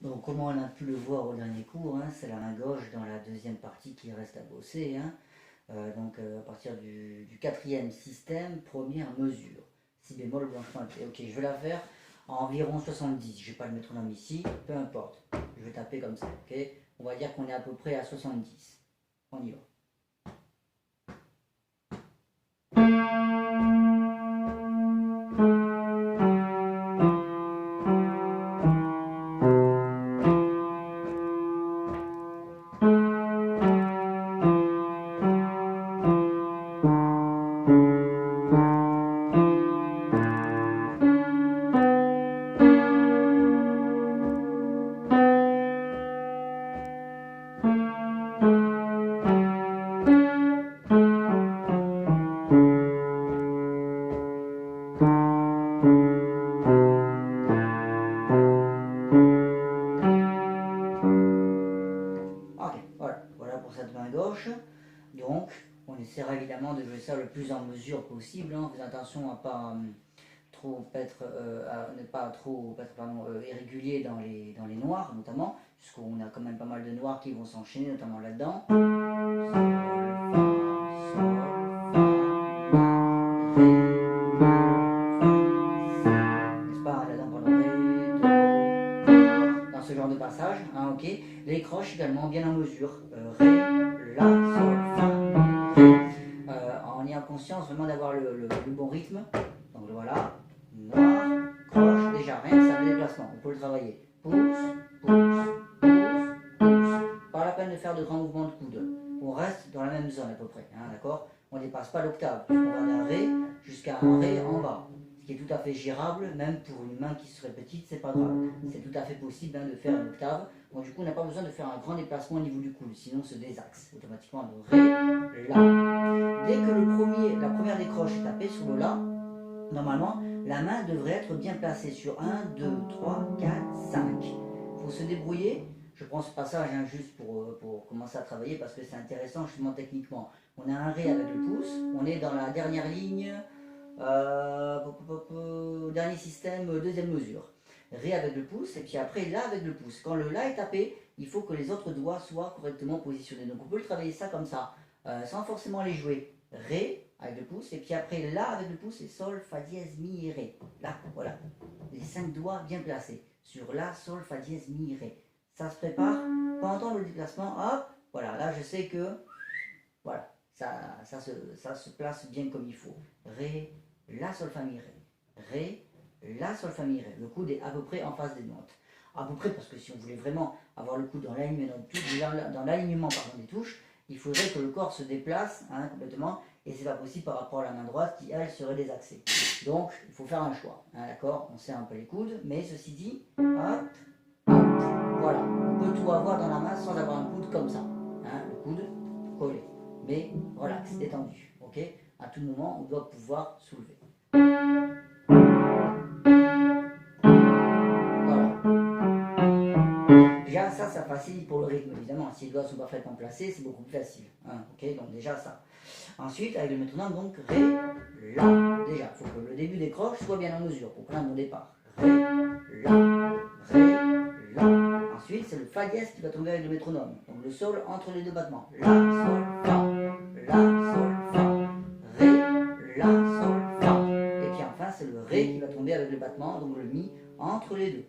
Donc, comme on a pu le voir au dernier cours, hein, c'est la main gauche dans la deuxième partie qui reste à bosser. Hein. À partir du quatrième système, première mesure. Si bémol, blanche pointée. Ok, je vais la faire à environ 70. Je ne vais pas le métronome ici, peu importe. Je vais taper comme ça. Ok, on va dire qu'on est à peu près à 70. On y va. Ok, voilà pour cette main gauche. Donc, on essaiera évidemment de jouer ça le plus en mesure possible. Hein. Faites attention à pas à ne pas trop être irrégulier dans les noirs, notamment, puisqu'on a quand même pas mal de noirs qui vont s'enchaîner, notamment là-dedans. Dans ce genre de passage, hein, ok. Les croches également bien en mesure. Ré, La, Sol, Fa, Mi, Ré. En ayant conscience vraiment d'avoir le bon rythme. Donc voilà. Noir, croche, déjà rien que ça, le déplacement. On peut le travailler. Pouce, pouce, pouce, pouce. Pas la peine de faire de grands mouvements de coude. On reste dans la même zone à peu près, hein, d'accord. On ne dépasse pas l'octave. On va d'un Ré jusqu'à un Ré en bas. Ce qui est tout à fait gérable, même pour une main qui serait petite, c'est pas grave. C'est tout à fait possible hein, de faire une octave. Donc du coup, on n'a pas besoin de faire un grand déplacement au niveau du coude, sinon on se désaxe automatiquement le Ré, La. Dès que la première décroche est tapée sur le La, normalement, la main devrait être bien placée sur 1, 2, 3, 4, 5. Il faut se débrouiller. Je prends ce passage hein, juste pour commencer à travailler parce que c'est intéressant justement techniquement. On a un Ré avec le pouce, on est dans la dernière ligne, dernier système, deuxième mesure. Ré avec le pouce et puis après La avec le pouce. Quand le La est tapé, il faut que les autres doigts soient correctement positionnés. Donc on peut le travailler ça comme ça, sans forcément les jouer. Ré avec le pouce et puis après La avec le pouce et Sol, Fa dièse, Mi et Ré. Là, voilà. Les 5 doigts bien placés sur La, Sol, Fa dièse, Mi, Ré. Ça se prépare pendant le déplacement. Hop, voilà, là je sais que voilà, ça se place bien comme il faut. Ré, La, Sol, Fa, Mi, Ré. Ré, La, Sol, Fa, Mi, Ré. Le coude est à peu près en face des notes. À peu près parce que si on voulait vraiment avoir le coude dans l'alignement des touches, il faudrait que le corps se déplace hein, complètement et c'est pas possible par rapport à la main droite qui elle serait désaxée. Donc il faut faire un choix, hein, d'accord. On serre un peu les coudes, mais ceci dit, hop, hop, voilà. On peut tout avoir dans la main sans avoir un coude comme ça, hein, le coude collé, mais relax, détendu, ok. À tout moment, on doit pouvoir soulever. Déjà ça facilite pour le rythme évidemment. Si les doigts sont parfaitement placés, c'est beaucoup plus facile. Hein, ok, donc déjà ça. Ensuite, avec le métronome, donc Ré, La. Déjà, il faut que le début des croches soit bien en mesure pour prendre mon départ. Ré, La, Ré, La. Ensuite, c'est le Fa dièse qui va tomber avec le métronome. Donc le Sol entre les deux battements. La, Sol, Fa. La, Sol, Fa. Ré, La, Sol, Fa. Et puis enfin, c'est le Ré qui va tomber avec le battement, donc le Mi entre les deux.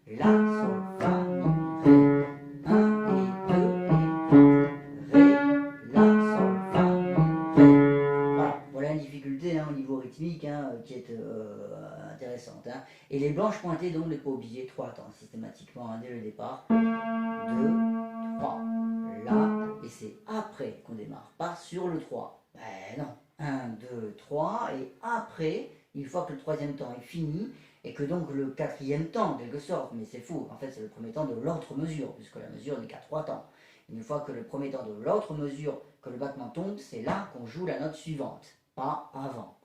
La, Sol, Fa, Mi, Ré. 1 et 2 et 3. Ré, La, Sol, Fa, Mi, Ré. Voilà une difficulté hein, au niveau rythmique hein, qui est intéressante. Hein. Et les blanches pointées, donc, ne pas oublier 3 temps systématiquement hein, dès le départ. 2, 3. Là, et c'est après qu'on démarre, pas sur le 3. Ben non. 1, 2, 3, et après, une fois que le troisième temps est fini, et que donc le quatrième temps, en quelque sorte, mais c'est faux, en fait c'est le premier temps de l'autre mesure, puisque la mesure n'est qu'à 3 temps. Une fois que le premier temps de l'autre mesure, que le battement tombe, c'est là qu'on joue la note suivante, pas avant.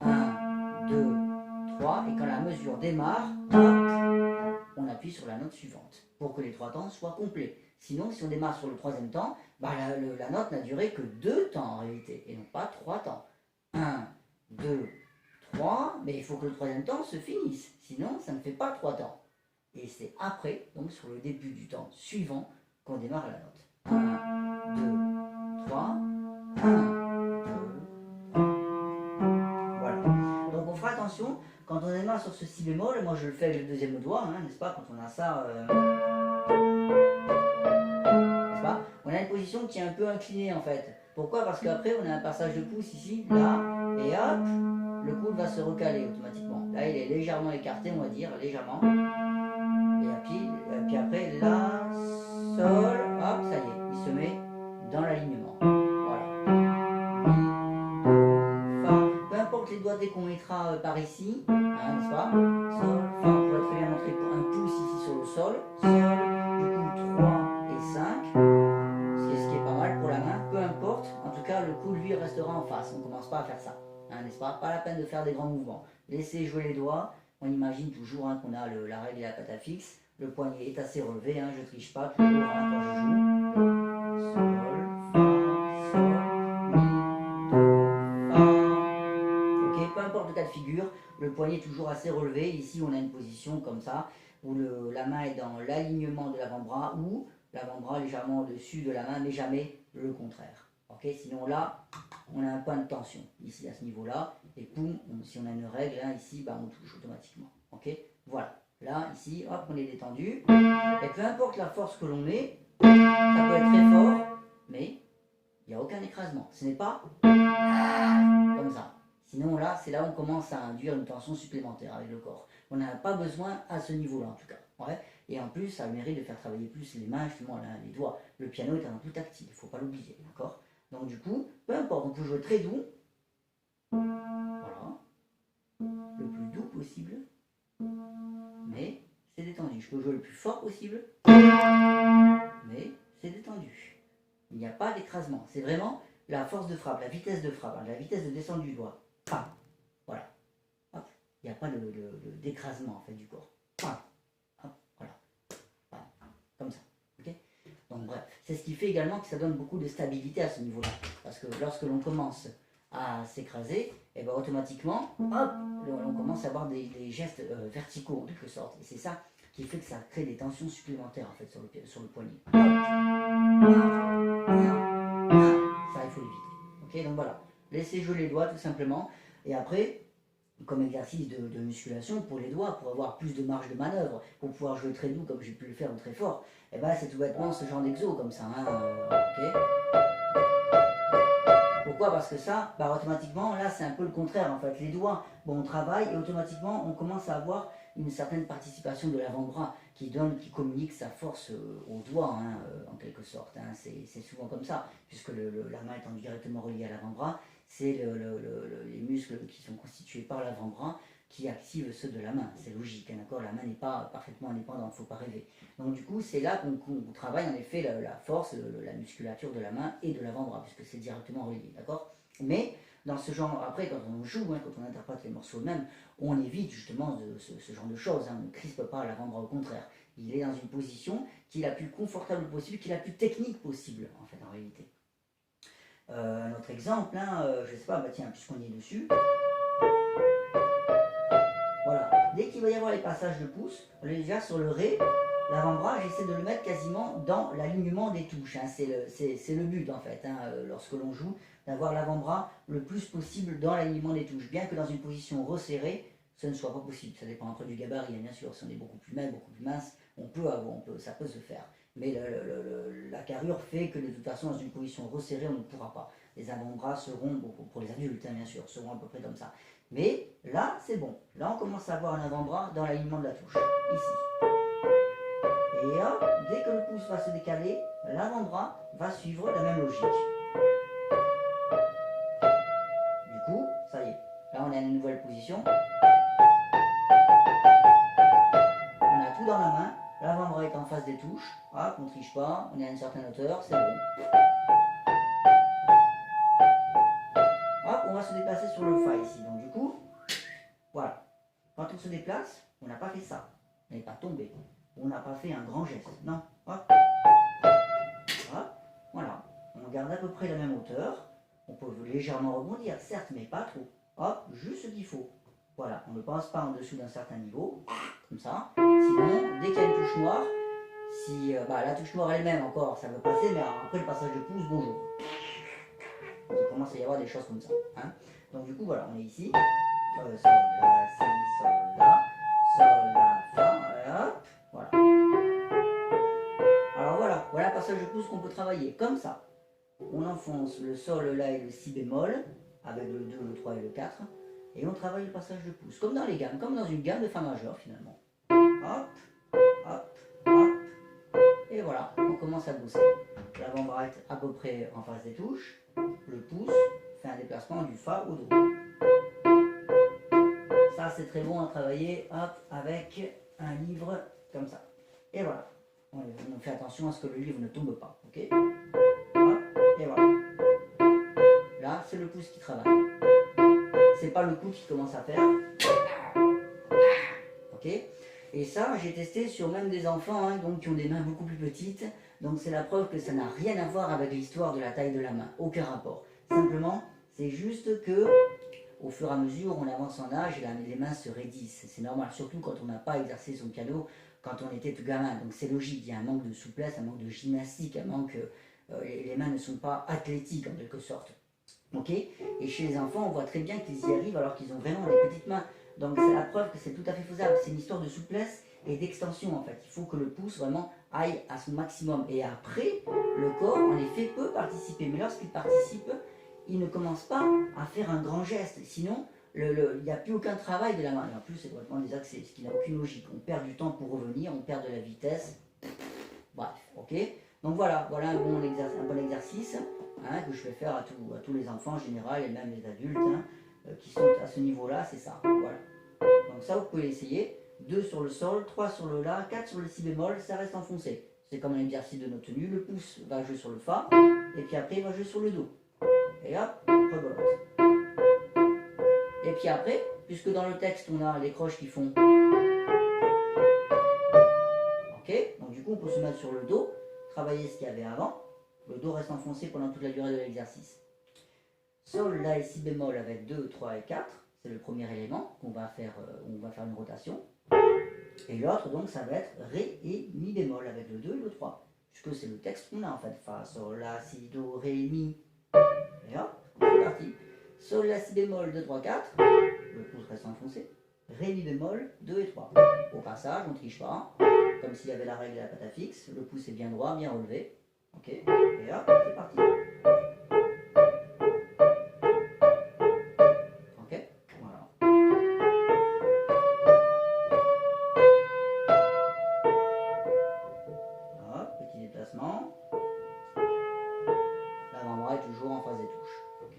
1, 2, 3, et quand la mesure démarre, on appuie sur la note suivante, pour que les 3 temps soient complets. Sinon, si on démarre sur le troisième temps, bah, la note n'a duré que 2 temps en réalité, et non pas 3 temps. 1, 2, 3, mais il faut que le troisième temps se finisse, sinon ça ne fait pas 3 temps. Et c'est après, donc sur le début du temps suivant, qu'on démarre la note. 1, 2, 3, 1, 2, 3. Voilà. Donc on fera attention, quand on démarre sur ce si bémol, moi je le fais avec le deuxième doigt, hein, n'est-ce pas, quand on a ça, n'est-ce pas, on a une position qui est un peu inclinée en fait. Pourquoi? Parce qu'après on a un passage de pouce ici, là, et hop, le coude va se recaler automatiquement. Là il est légèrement écarté, on va dire, légèrement. Et puis après, la, sol, hop, ça y est, il se met dans l'alignement. Voilà. Mi, do, fa. Peu importe les doigts dès qu'on mettra par ici, hein, n'est-ce pas? Sol, fa, on pourrait très bien montrer un pouce ici sur le sol. Sol, du coup 3 et 5. Ce qui est pas mal pour la main, peu importe. En tout cas, le coup, lui, restera en face. On ne commence pas à faire ça, hein, n'est-ce pas? Pas la peine de faire des grands mouvements. Laissez jouer les doigts. On imagine toujours hein, qu'on a la règle et la patte à fixe. Le poignet est assez relevé, hein, je ne triche pas toujours hein, quand je joue. Sol, fa, sol, mi, do, fa. Ok, peu importe le cas de figure, le poignet est toujours assez relevé. Ici, on a une position comme ça, où la main est dans l'alignement de l'avant-bras, ou l'avant-bras légèrement au-dessus de la main, mais jamais le contraire. Ok, sinon là, on a un point de tension, ici à ce niveau-là, et poum, si on a une règle, hein, ici, bah, on touche automatiquement. Ok, voilà. Là, ici, hop, on est détendu. Et peu importe la force que l'on met, ça peut être très fort, mais il n'y a aucun écrasement. Ce n'est pas comme ça. Sinon, là, c'est là où on commence à induire une tension supplémentaire avec le corps. On n'a pas besoin à ce niveau-là, en tout cas. Ouais. Et en plus, ça a le mérite de faire travailler plus les mains, justement, les doigts. Le piano est un tout tactile, il ne faut pas l'oublier, d'accord? Donc, du coup, peu importe, on peut jouer très doux. Voilà. Le plus doux possible. Mais c'est détendu. Je peux jouer le plus fort possible, mais c'est détendu. Il n'y a pas d'écrasement. C'est vraiment la force de frappe, la vitesse de frappe, hein, la vitesse de descente du doigt. Pam. Voilà. Hop. Il n'y a pas d'écrasement en fait du corps. Pam. Hop. Voilà. Pam. Comme ça. Okay, donc bref, c'est ce qui fait également que ça donne beaucoup de stabilité à ce niveau-là. Parce que lorsque l'on commence à s'écraser, et ben automatiquement, hop, on commence à avoir des gestes verticaux en quelque sorte. Et c'est ça qui fait que ça crée des tensions supplémentaires en fait sur le poignet. Ça, il faut l'éviter. Ok, donc voilà. Laissez jouer les doigts tout simplement. Et après, comme exercice de musculation pour les doigts, pour avoir plus de marge de manœuvre, pour pouvoir jouer très doux comme j'ai pu le faire ou très fort, et ben c'est tout bêtement ce genre d'exo comme ça. Hein, ok. Pourquoi? Parce que ça, bah, automatiquement, là c'est un peu le contraire en fait. Les doigts, bon, on travaille et automatiquement on commence à avoir une certaine participation de l'avant-bras qui communique sa force aux doigts hein, en quelque sorte. Hein. C'est souvent comme ça, puisque la main étant directement reliée à l'avant-bras, c'est les muscles qui sont constitués par l'avant-bras qui activent ceux de la main. C'est logique, hein, d'accord? La main n'est pas parfaitement indépendante, il ne faut pas rêver. Donc du coup, c'est là qu'on travaille en effet la force, la musculature de la main et de l'avant-bras, puisque c'est directement relié, d'accord? Mais dans ce genre, après, quand on joue, hein, quand on interprète les morceaux eux-mêmes, on évite justement ce genre de choses. Hein. On ne crispe pas l'avant-bras, au contraire. Il est dans une position qui est la plus confortable possible, qui est la plus technique possible, en fait, en réalité. Un autre exemple, hein, je ne sais pas, bah tiens, puisqu'on y est dessus. Voilà. Dès qu'il va y avoir les passages de pouce, on est déjà sur le Ré. L'avant-bras, j'essaie de le mettre quasiment dans l'alignement des touches. Hein. C'est le but, en fait, hein, lorsque l'on joue, d'avoir l'avant-bras le plus possible dans l'alignement des touches. Bien que dans une position resserrée, ce ne soit pas possible. Ça dépend après du gabarit, bien sûr. Si on est beaucoup plus maigre, beaucoup plus mince, ça peut se faire. Mais la carrure fait que de toute façon, dans une position resserrée, on ne pourra pas. Les avant-bras seront, pour les adultes, hein, bien sûr, seront à peu près comme ça. Mais là, c'est bon. Là, on commence à avoir un avant-bras dans l'alignement de la touche. Ici. Et hop, dès que le pouce va se décaler, l'avant-bras va suivre la même logique. Du coup, ça y est. Là, on est à une nouvelle position. On a tout dans la main. L'avant-bras est en face des touches. Hop, on ne triche pas. On est à une certaine hauteur. C'est bon. Hop, on va se déplacer sur le Fa ici. Donc du coup, voilà. Quand on se déplace, on n'a pas fait ça. On n'est pas tombé. On n'a pas fait un grand geste. Non. Hop. Hop. Voilà. On garde à peu près la même hauteur. On peut légèrement rebondir, certes, mais pas trop. Hop, juste ce qu'il faut. Voilà. On ne passe pas en dessous d'un certain niveau. comme ça. Sinon, dès qu'il y a une touche noire, si la touche noire elle-même encore, ça veut passer, mais après le passage de pouce, bonjour. Il commence à y avoir des choses comme ça. Hein. Donc du coup, voilà, on est ici. Sol, la, si, sol, la, fa, hop, voilà. Alors voilà le passage de pouce qu'on peut travailler, comme ça. On enfonce le sol, la et le si bémol, avec le 2, le 3 et le 4, et on travaille le passage de pouce, comme dans les gammes, comme dans une gamme de fa majeur finalement. Hop, hop, hop, et voilà, on commence à bosser. L'avant-bras est à peu près en face des touches, le pouce fait un déplacement du fa au do. Ça c'est très bon à travailler, hop, avec un livre comme ça. Et voilà, on fait attention à ce que le livre ne tombe pas, ok? Hop, et voilà. Là, c'est le pouce qui travaille. C'est pas le coup qui commence à faire. Ok? Et ça, j'ai testé sur même des enfants donc, qui ont des mains beaucoup plus petites. Donc c'est la preuve que ça n'a rien à voir avec l'histoire de la taille de la main. Aucun rapport. Simplement, c'est juste que au fur et à mesure, on avance en âge et les mains se raidissent. C'est normal, surtout quand on n'a pas exercé son piano quand on était tout gamin. Donc c'est logique, il y a un manque de souplesse, un manque de gymnastique, un manque... les mains ne sont pas athlétiques en quelque sorte. Ok? Et chez les enfants, on voit très bien qu'ils y arrivent alors qu'ils ont vraiment des petites mains. Donc c'est la preuve que c'est tout à fait faisable. C'est une histoire de souplesse et d'extension en fait. Il faut que le pouce vraiment aille à son maximum. Et après, le corps en effet peut participer. Mais lorsqu'il participe, il ne commence pas à faire un grand geste. Sinon, il n'y a plus aucun travail de la main. Et en plus, c'est complètement désaxé, ce qui n'a aucune logique. On perd du temps pour revenir, on perd de la vitesse. Bref, ok? Donc voilà un bon exercice que je fais faire à tous les enfants en général et même les adultes qui sont à ce niveau-là, c'est ça. Voilà. Donc ça, vous pouvez l'essayer. 2 sur le sol, 3 sur le la, 4 sur le si bémol, ça reste enfoncé. C'est comme un exercice de note tenue. Le pouce va jouer sur le fa et puis après il va jouer sur le do. Et hop, rebolote. Et puis après, puisque dans le texte on a les croches qui font... Ok, donc du coup on peut se mettre sur le do, travailler ce qu'il y avait avant. Le do reste enfoncé pendant toute la durée de l'exercice. Sol, la et si bémol avec 2, 3 et 4, c'est le premier élément qu'on va faire, on va faire une rotation. Et l'autre donc ça va être ré et mi bémol avec le 2 et le 3. Puisque c'est le texte qu'on a en fait. Fa, sol, la, si, do, ré, mi. Et hop, c'est parti. Sol, la, si bémol, 2, 3, 4. Le pouce reste enfoncé. Ré, mi bémol, 2 et 3. Au passage, on ne triche pas. Comme s'il y avait la règle de la pâte à fixe. Le pouce est bien droit, bien relevé. Ok, et hop, c'est parti. Ok, voilà. Hop, petit déplacement. L'avant-bras est toujours en face des touches. Ok.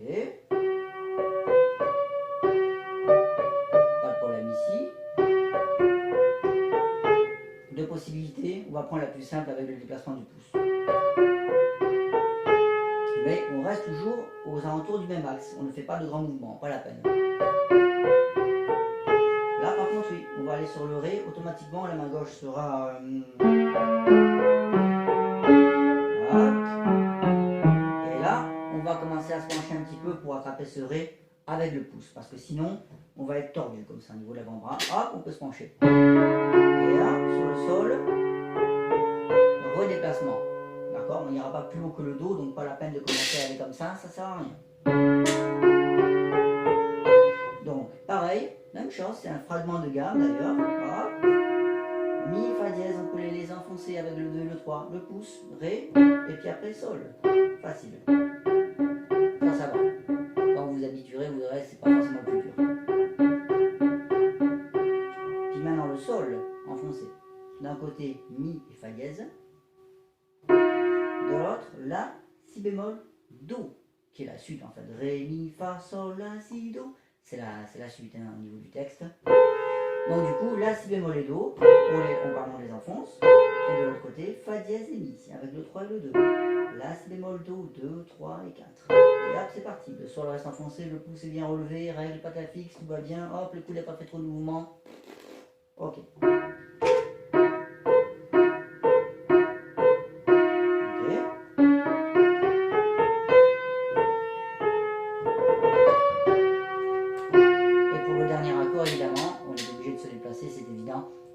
Pas de problème ici. Deux possibilités. On va prendre la plus simple avec le déplacement du pouce. Mais on reste toujours aux alentours du même axe. On ne fait pas de grands mouvements, pas la peine. Là par contre oui, on va aller sur le ré, automatiquement la main gauche sera... Et là, on va commencer à se pencher un petit peu pour attraper ce ré avec le pouce. Parce que sinon, on va être tordu comme ça au niveau de l'avant-bras. Hop, on peut se pencher. Et là, sur le sol, redéplacement. D'accord? On n'ira pas plus haut que le dos, donc pas la peine de commencer à aller comme ça sert à rien. Donc, pareil, même chose, c'est un fragment de gamme d'ailleurs. Mi, fa dièse, on peut les enfoncer avec le 2 et le 3, le pouce, ré, et puis après sol. Facile. Ça va. Quand vous vous habituerez, vous verrez, c'est pas forcément plus dur. Puis maintenant le sol, enfoncé. D'un côté, mi et fa dièse. De l'autre, la, si bémol, do, qui est la suite en fait. Ré, mi, fa, sol, la, si, do. C'est la suite au niveau du texte. Donc du coup, la, si bémol et do, on les enfonce. Et de l'autre côté, fa dièse et mi, avec le 3 et le 2. La, si bémol, do, 2, 3 et 4. Et hop, c'est parti. Le sol reste enfoncé, le pouce est bien relevé, règle pas fixe, tout va bien. Hop, le coude n'a pas fait trop de mouvement. Ok.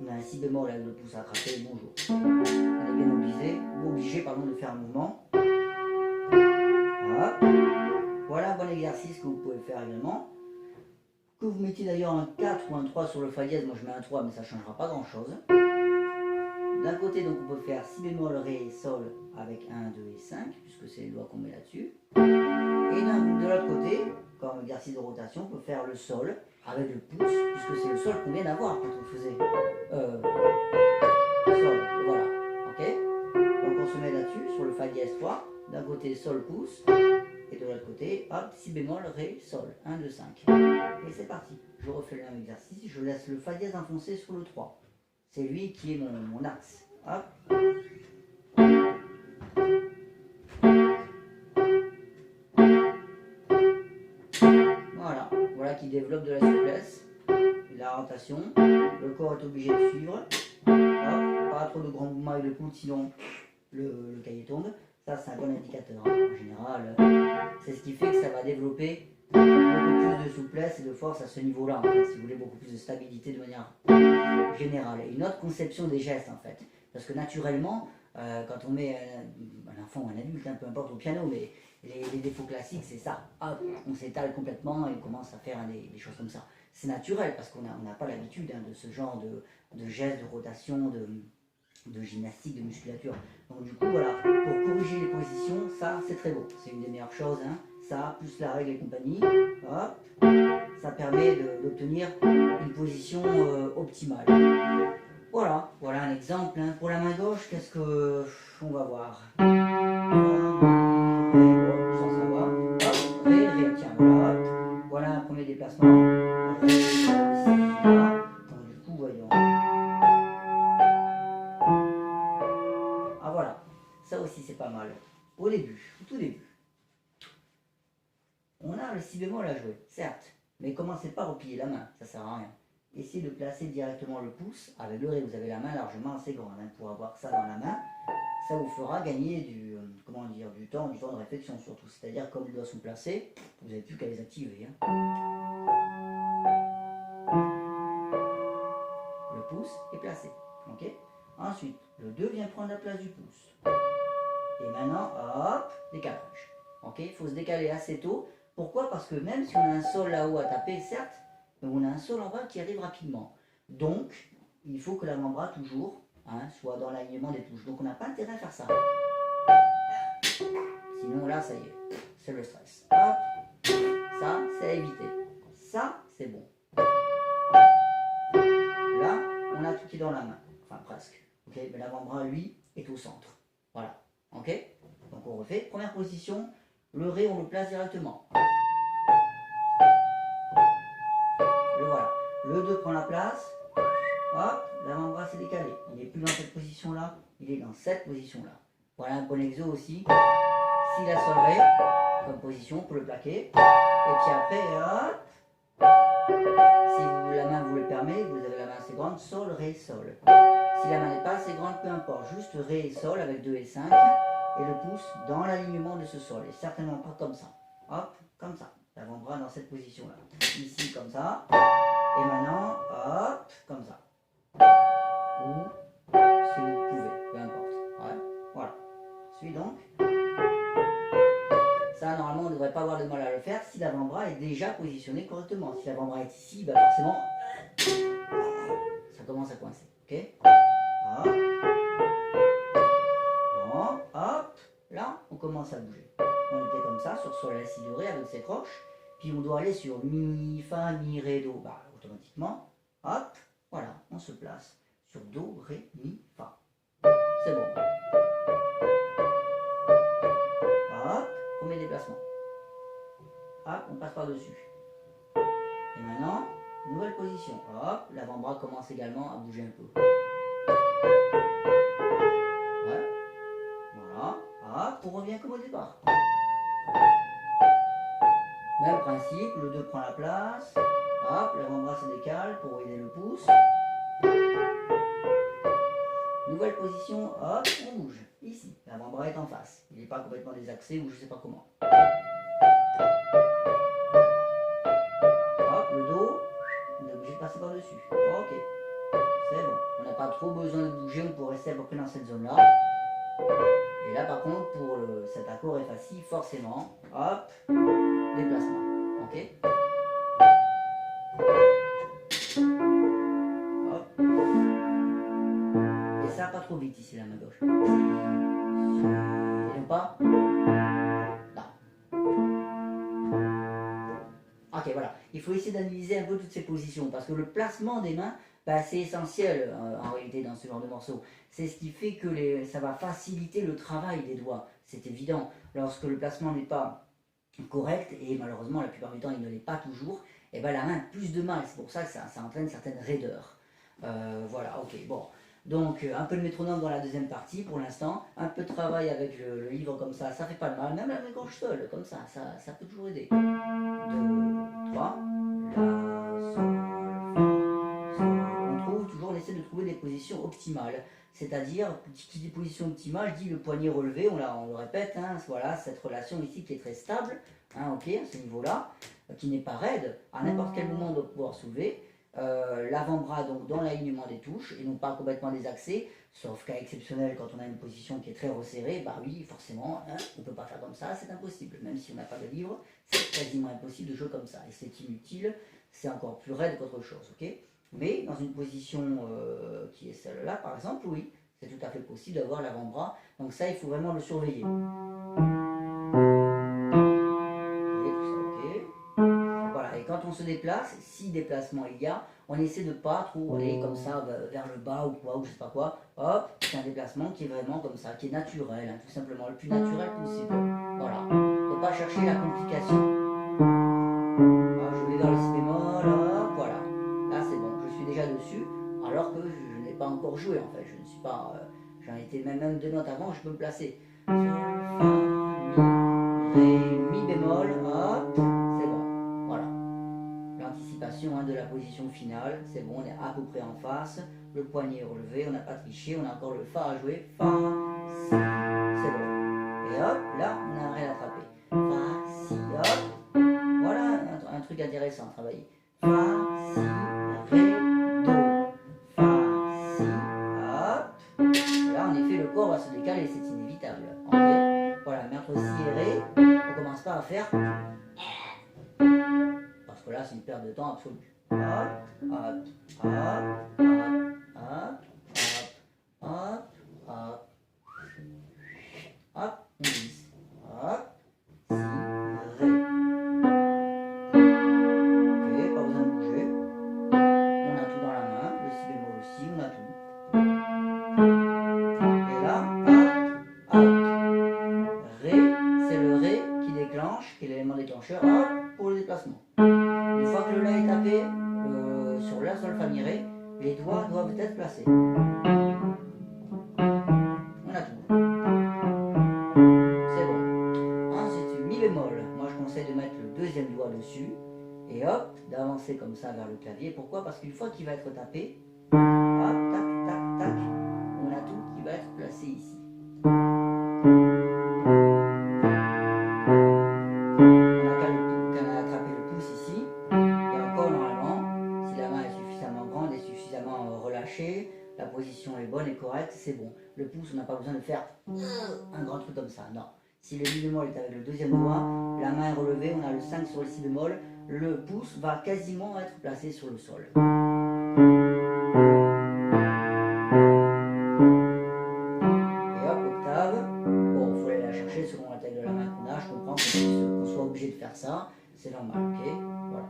On a un si bémol avec le pouce attrapé, bonjour. On est bien obligé de faire un mouvement. Voilà. Voilà un bon exercice que vous pouvez faire également. Que vous mettiez d'ailleurs un 4 ou un 3 sur le fa dièse, moi je mets un 3 mais ça ne changera pas grand chose. D'un côté donc on peut faire si bémol, ré, sol avec 1, 2 et 5 puisque c'est les doigts qu'on met là-dessus. Et de l'autre côté, comme exercice de rotation, on peut faire le sol avec le pouce puisque c'est le sol qu'on vient d'avoir quand on faisait sol, voilà, ok. Donc on se met là-dessus sur le fa dièse 3, d'un côté sol, pouce. Et de l'autre côté, hop, si bémol, ré, sol, 1, 2, 5. Et c'est parti. Je refais le même exercice, je laisse le fa dièse enfoncé sur le 3. C'est lui qui est mon axe. Hop. Voilà, voilà qui développe de la souplesse, de la rotation. Le corps est obligé de suivre. Hop, pas trop de grands mouvements avec le coude, sinon le cahier tombe. Ça, c'est un bon indicateur. En général, c'est ce qui fait que ça va développer beaucoup plus de souplesse et de force à ce niveau-là. En fait, si vous voulez, beaucoup plus de stabilité de manière générale. Et une autre conception des gestes, en fait. Parce que naturellement, quand on met un enfant ou un adulte, peu importe, au piano, mais les défauts classiques, c'est ça. Hop, on s'étale complètement et on commence à faire des choses comme ça. C'est naturel parce qu'on n'a pas l'habitude de ce genre de gestes, de rotation, de gymnastique, de musculature. Donc du coup voilà, pour corriger les positions, ça c'est très beau, c'est une des meilleures choses, hein. Ça, plus la règle et compagnie, hop, ça permet d'obtenir une position optimale. Voilà, voilà un exemple, hein. Pour la main gauche, qu'est-ce que on va voir? Sans savoir, hop, ré, ré, tiens, voilà, hop, voilà un premier déplacement, ré, ici, là. Donc du coup, voyons. Ah voilà, ça aussi c'est pas mal. Au début, au tout début. On a le si bémol à jouer, certes, mais commencez pas à replier la main, ça sert à rien. Essayez de placer directement le pouce avec le ré, vous avez la main largement assez grande, hein, pour avoir ça dans la main. Ça vous fera gagner du temps de réflexion surtout. C'est-à-dire comme les doigts sont placés, vous n'avez plus qu'à les activer. Hein. Le pouce est placé. Ok. Ensuite, le 2 vient prendre la place du pouce. Et maintenant, hop, décalage. Ok. Il faut se décaler assez tôt. Pourquoi? Parce que même si on a un sol là-haut à taper, certes, mais on a un sol en bas qui arrive rapidement. Donc, il faut que l'avant-bras toujours soit dans l'alignement des touches. Donc on n'a pas intérêt à faire ça. Sinon là, ça y est, c'est le stress. Hop, ça, c'est à éviter. Ça, c'est bon. Là, on a tout qui est dans la main. Enfin, presque. Ok, mais l'avant-bras, lui, est au centre. Voilà. Ok. Donc on refait. Première position, le ré, on le place directement. Le voilà. Le 2 prend la place. Hop, l'avant-bras s'est décalé. Il n'est plus dans cette position-là, il est dans cette position-là. Voilà un bon exo aussi. Si la sol ré, comme position, pour le plaquer. Et puis après, hop. Si la main vous le permet, vous avez la main assez grande, sol, ré, sol. Si la main n'est pas assez grande, peu importe. Juste ré et sol avec 2 et 5. Et le pouce dans l'alignement de ce sol. Et certainement pas comme ça. Hop, comme ça. L'avant-bras dans cette position-là. Ici, comme ça. Et maintenant, hop, comme ça. Ou si vous pouvez, peu importe. Ouais, voilà. Suis donc. Ça, normalement, on ne devrait pas avoir de mal à le faire si l'avant-bras est déjà positionné correctement. Si l'avant-bras est ici, bah forcément, ça commence à coincer. Ok. Hop. Bon, hop. Là, on commence à bouger. On était comme ça, sur sol, la, si, do, ré avec ses croches. Puis on doit aller sur mi, fa, mi, ré, do. Bah, automatiquement. Hop. Voilà, on se place sur do, ré, mi, fa. C'est bon. Hop, premier déplacement. Hop, on passe par-dessus. Et maintenant, nouvelle position. Hop, l'avant-bras commence également à bouger un peu. Ouais. Voilà. Hop, on revient comme au départ. Même principe, le 2 prend la place. Hop, l'avant-bras se décale pour aider le pouce. Nouvelle position, hop, on bouge. Ici, l'avant-bras est en face. Il n'est pas complètement désaxé ou je ne sais pas comment. Hop, le dos, on est obligé de passer par-dessus. Ok, c'est bon. trop besoin de bouger, on peut rester à peu près dans cette zone-là. Et là, par contre, pour cet accord Fa si, forcément, hop, déplacement. Ok. Hop. Et ça, pas trop vite ici, la main gauche. Et non pas. Là. Ok, voilà. Il faut essayer d'analyser un peu toutes ces positions parce que le placement des mains, bah, c'est essentiel en réalité dans ce genre de morceau. C'est ce qui fait que ça va faciliter le travail des doigts. C'est évident. Lorsque le placement n'est pas correct, et malheureusement la plupart du temps il ne l'est pas toujours, et ben la main a plus de mal. C'est pour ça que ça entraîne une certaine raideur. Voilà, ok, bon. Donc un peu de métronome dans la deuxième partie pour l'instant. Un peu de travail avec le livre comme ça fait pas de mal. Même la main gauche seule, comme ça peut toujours aider. 2, 3, La, Sol, Fa, Sol. On trouve toujours, on essaie de trouver des positions optimales. C'est-à-dire, qui dit position optimale, dit le poignet relevé, on le répète, hein, voilà, cette relation ici qui est très stable, hein, ok, à ce niveau-là, qui n'est pas raide, à n'importe quel moment on doit pouvoir soulever, l'avant-bras donc dans l'alignement des touches, et non pas complètement désaxé, sauf cas exceptionnel quand on a une position qui est très resserrée, bah oui, forcément, hein, on ne peut pas faire comme ça, c'est impossible, même si on n'a pas de livre, c'est quasiment impossible de jouer comme ça, et c'est inutile, c'est encore plus raide qu'autre chose, ok. Mais dans une position qui est celle-là, par exemple, oui, c'est tout à fait possible d'avoir l'avant-bras. Donc ça, il faut vraiment le surveiller. Et tout ça, ok. Voilà, et quand on se déplace, si déplacement il y a, on essaie de ne pas trop aller comme ça vers le bas ou quoi, ou je sais pas quoi. Hop, c'est un déplacement qui est vraiment comme ça, qui est naturel, hein, tout simplement, le plus naturel possible. Voilà, ne pas chercher la complication. Ah, je vais vers le si bémol, hop, voilà. Là, c'est bon, je suis déjà dessus, alors que je n'ai pas encore joué, en fait. Je ne suis pas... j'en étais même 2 notes avant, je peux me placer. Sol, Fa, Mi, Ré, Mi bémol, hop, c'est bon, voilà. L'anticipation hein, de la position finale, c'est bon, on est à peu près en face. Le poignet est relevé, on n'a pas triché, on a encore le Fa à jouer. Fa, Si, c'est bon. Et hop, là, on a rien attrapé. Fa, Si, hop. Voilà un truc intéressant à travailler. Fa, Si, Ré, Do. Fa, Si, hop. Là, en effet, le corps va se décaler, c'est inévitable. Okay. Voilà, mais entre Si et Ré, on commence pas à faire. Parce que là, c'est une perte de temps absolue. Hop, hop, hop, hop, hop, hop, hop, hop, on glisse. Hop, Si, Ré. Qui est l'élément déclencheur, hop, pour le déplacement. Une fois que le La est tapé sur La, Sol, Fa, Mi, Ré, les doigts doivent être placés. On a tout. C'est bon. Ensuite, Mi bémol. Moi, je conseille de mettre le deuxième doigt dessus et hop, d'avancer comme ça vers le clavier. Pourquoi? Parce qu'une fois qu'il va être tapé, hop, tac, tac, tac, on a tout qui va être placé ici. La position est bonne et correcte, c'est bon. Le pouce, on n'a pas besoin de faire un grand truc comme ça, non. Si le Mi bémol est avec le deuxième doigt, la main est relevée, on a le 5 sur le Si bémol, le pouce va quasiment être placé sur le sol. Et hop, octave. Bon, il faut aller la chercher selon la taille de la main qu'on a, je comprends qu'on soit obligé de faire ça, c'est normal, ok? Voilà.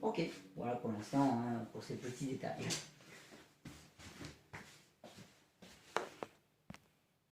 Ok, voilà pour l'instant, hein, pour ces petits détails.